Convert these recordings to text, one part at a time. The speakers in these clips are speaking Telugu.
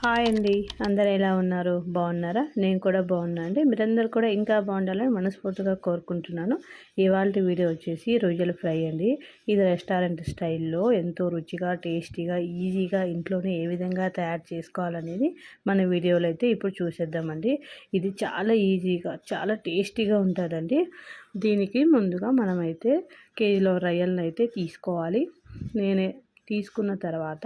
హాయ్ అండి. అందరూ ఎలా ఉన్నారు? బాగున్నారా? నేను కూడా బాగున్నా అండి. మీరందరూ కూడా ఇంకా బాగుండాలని మనస్ఫూర్తిగా కోరుకుంటున్నాను. ఇవాల్టి వీడియో వచ్చేసి రొయ్యల ఫ్రై అండి. ఇది రెస్టారెంట్ స్టైల్లో ఎంతో రుచిగా, టేస్టీగా, ఈజీగా ఇంట్లోనే ఏ విధంగా తయారు చేసుకోవాలనేది మన వీడియోలో అయితే ఇప్పుడు చూసేద్దామండి. ఇది చాలా ఈజీగా, చాలా టేస్టీగా ఉంటుందండి. దీనికి ముందుగా మనమైతే కేజీలో రొయ్యలను అయితే తీసుకోవాలి. నేనే తీసుకున్న తర్వాత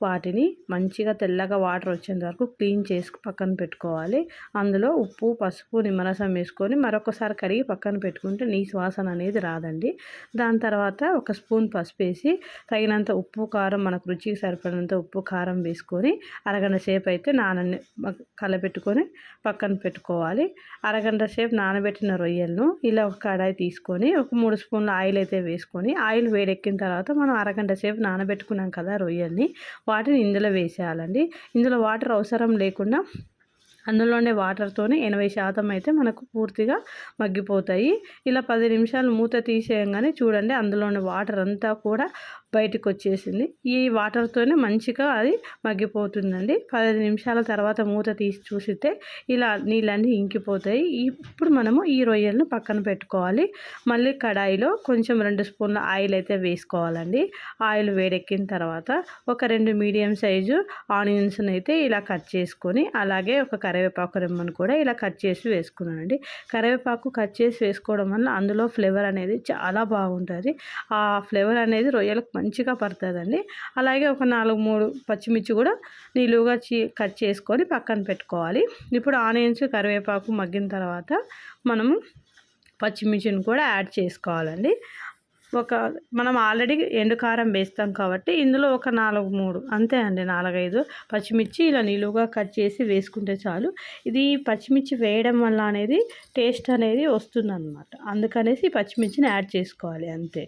వాటిని మంచిగా తెల్లగా వాటర్ వచ్చేంత వరకు క్లీన్ చేసి పక్కన పెట్టుకోవాలి. అందులో ఉప్పు, పసుపు, నిమ్మరసం వేసుకొని మరొకసారి కడిగి పక్కన పెట్టుకుంటే నీసు వాసన అనేది రాదండి. దాని తర్వాత ఒక స్పూన్ పసుపు వేసి తగినంత ఉప్పు, కారం, మనకు రుచికి సరిపడినంత ఉప్పు, కారం వేసుకొని అరగంట సేపు అయితే కలపెట్టుకొని పక్కన పెట్టుకోవాలి. అరగంట సేపు నానబెట్టిన రొయ్యలను ఇలా ఒక కడాయి తీసుకొని ఒక 3 స్పూన్ల ఆయిల్ అయితే వేసుకొని ఆయిల్ వేడెక్కిన తర్వాత మనం అరగంట సేపు నానబెట్టుకున్నాం కదా రొయ్యల్ని, వాటిని ఇందులో వేసేయాలండి. ఇందులో వాటర్ అవసరం లేకుండా అందులోనే వాటర్తోనే 80% అయితే మనకు పూర్తిగా మగ్గిపోతాయి. ఇలా 10 నిమిషాలు మూత తీసేయంగానే చూడండి అందులోని వాటర్ అంతా కూడా బయటకు వచ్చేసింది. ఈ వాటర్తోనే మంచిగా అది మగ్గిపోతుందండి. 15 నిమిషాల తర్వాత మూత తీసి చూసితే ఇలా నీళ్ళన్నీ ఇంకిపోతాయి. ఇప్పుడు మనము ఈ రొయ్యలను పక్కన పెట్టుకోవాలి. మళ్ళీ కడాయిలో కొంచెం 2 స్పూన్ల ఆయిల్ అయితే వేసుకోవాలండి. ఆయిల్ వేడెక్కిన తర్వాత ఒక 2 మీడియం సైజు ఆనియన్స్ని అయితే ఇలా కట్ చేసుకొని, అలాగే ఒక కరివేపాకు రెమ్మను కూడా ఇలా కట్ చేసి వేసుకున్నానండి. కరివేపాకు కట్ చేసి వేసుకోవడం వల్ల అందులో ఫ్లేవర్ అనేది చాలా బాగుంటుంది. ఆ ఫ్లేవర్ అనేది రొయ్యలకు మంచిగా పడుతుందండి. అలాగే ఒక 4-3 పచ్చిమిర్చి కూడా నిలువుగా కట్ చేసుకొని పక్కన పెట్టుకోవాలి. ఇప్పుడు ఆనియన్స్, కరివేపాకు మగ్గిన తర్వాత మనము పచ్చిమిర్చిని కూడా యాడ్ చేసుకోవాలండి. మనం ఆల్రెడీ ఎండు కారం వేస్తాం కాబట్టి ఇందులో ఒక 4-3 అంతే అండి, 4-5 పచ్చిమిర్చి ఇలా నిలువుగా కట్ చేసి వేసుకుంటే చాలు. ఇది పచ్చిమిర్చి వేయడం వల్ల అనేది టేస్ట్ అనేది వస్తుందన్నమాట. అందుకనేసి పచ్చిమిర్చిని యాడ్ చేసుకోవాలి అంతే.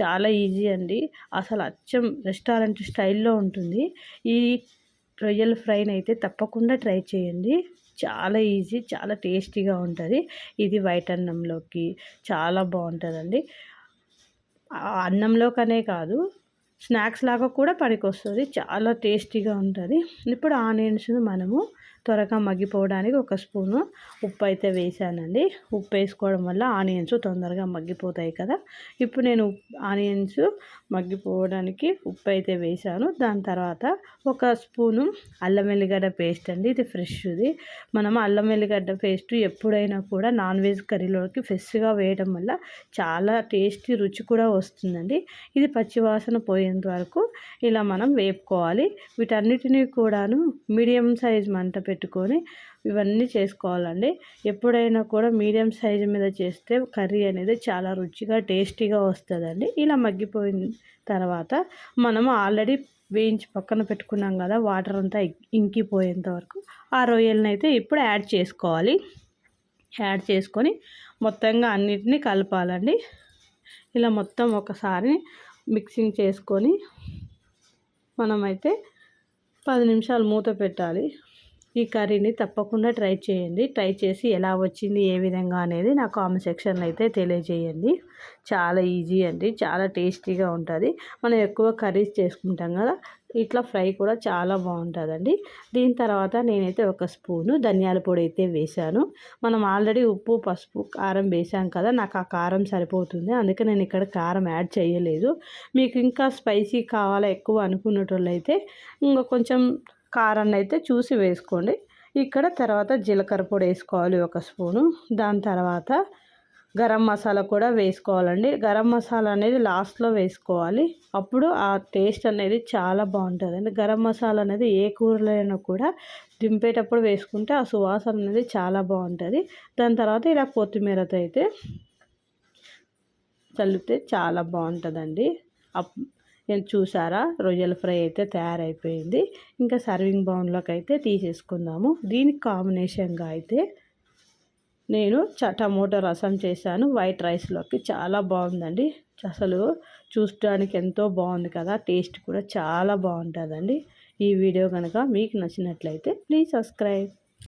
చాలా ఈజీ అండి. అసలు అచ్చం రెస్టారెంట్ స్టైల్లో ఉంటుంది. ఈ రొయ్యల ఫ్రైని అయితే తప్పకుండా ట్రై చేయండి. చాలా ఈజీ, చాలా టేస్టీగా ఉంటుంది. ఇది వైట్ అన్నంలోకి చాలా బాగుంటుందండి. అన్నంలోకనే కాదు, స్నాక్స్ లాగా కూడా పనికొస్తుంది. చాలా టేస్టీగా ఉంటుంది. ఇప్పుడు ఆనియన్స్ను మనము త్వరగా మగ్గిపోవడానికి ఒక స్పూను ఉప్పు అయితే వేసానండి. ఉప్పు వేసుకోవడం వల్ల ఆనియన్స్ తొందరగా మగ్గిపోతాయి కదా. ఇప్పుడు నేను ఆనియన్స్ మగ్గిపోవడానికి ఉప్పు అయితే వేసాను. దాని తర్వాత ఒక స్పూను అల్లం వెల్లిగడ్డ పేస్ట్ అండి. ఇది ఫ్రెష్ది. మనం అల్లం వెల్లిగడ్డ పేస్ట్ ఎప్పుడైనా కూడా నాన్ వెజ్ కర్రీలోకి ఫ్రెష్గా వేయడం వల్ల చాలా టేస్టీ, రుచి కూడా వస్తుందండి. ఇది పచ్చివాసన పోయేంత వరకు ఇలా మనం వేపుకోవాలి. వీటన్నిటినీ కూడాను మీడియం సైజ్ మంట పెట్టుకొని ఇవన్నీ చేసుకోవాలండి. ఎప్పుడైనా కూడా మీడియం సైజు మీద చేస్తే కర్రీ అనేది చాలా రుచిగా, టేస్టీగా వస్తుందండి. ఇలా మగ్గిపోయిన తర్వాత మనము ఆల్రెడీ వేయించి పక్కన పెట్టుకున్నాం కదా, వాటర్ అంతా ఇంకిపోయేంత వరకు ఆ రొయ్యలను అయితే ఇప్పుడు యాడ్ చేసుకోవాలి. యాడ్ చేసుకొని మొత్తంగా అన్నిటినీ కలపాలండి. ఇలా మొత్తం ఒకసారి మిక్సింగ్ చేసుకొని మనమైతే 10 నిమిషాలు మూత పెట్టాలి. ఈ కర్రీని తప్పకుండా ట్రై చేయండి. ట్రై చేసి ఎలా వచ్చింది, ఏ విధంగా అనేది నా కామెంట్ సెక్షన్లో అయితే తెలియజేయండి. చాలా ఈజీ అండి, చాలా టేస్టీగా ఉంటుంది. మనం ఎక్కువ కర్రీస్ చేసుకుంటాం కదా, ఇట్లా ఫ్రై కూడా చాలా బాగుంటుందండి. దీని తర్వాత నేనైతే ఒక స్పూను ధనియాల పొడి అయితే వేసాను. మనం ఆల్రెడీ ఉప్పు, పసుపు, కారం వేసాం కదా, నాకు ఆ కారం సరిపోతుంది. అందుకే నేను ఇక్కడ కారం యాడ్ చేయలేదు. మీకు ఇంకా స్పైసీ కావాలా ఎక్కువ అనుకున్నట్టు అయితే ఇంకా కొంచెం కారాన్ని అయితే చూసి వేసుకోండి. ఇక్కడ తర్వాత జీలకర్ర పొడి వేసుకోవాలి ఒక స్పూను. దాని తర్వాత గరం మసాలా కూడా వేసుకోవాలండి. గరం మసాలా అనేది లాస్ట్లో వేసుకోవాలి. అప్పుడు ఆ టేస్ట్ అనేది చాలా బాగుంటుందండి. గరం మసాలా అనేది ఏ కూరలైనా కూడా దింపేటప్పుడు వేసుకుంటే ఆ సువాసన అనేది చాలా బాగుంటుంది. దాని తర్వాత ఇలా కొత్తిమీరతో అయితే చల్లితే చాలా బాగుంటుందండి. నేను చూసారా, రొయ్యల ఫ్రై అయితే తయారైపోయింది. ఇంకా సర్వింగ్ బౌల్లోకి అయితే తీసేసుకుందాము. దీనికి కాంబినేషన్గా అయితే నేను టమోటో రసం చేశాను వైట్ రైస్లోకి. చాలా బాగుందండి. అసలు చూడడానికి ఎంతో బాగుంది కదా, టేస్ట్ కూడా చాలా బాగుంటుందండి. ఈ వీడియో కనుక మీకు నచ్చినట్లయితే ప్లీజ్ సబ్స్క్రైబ్.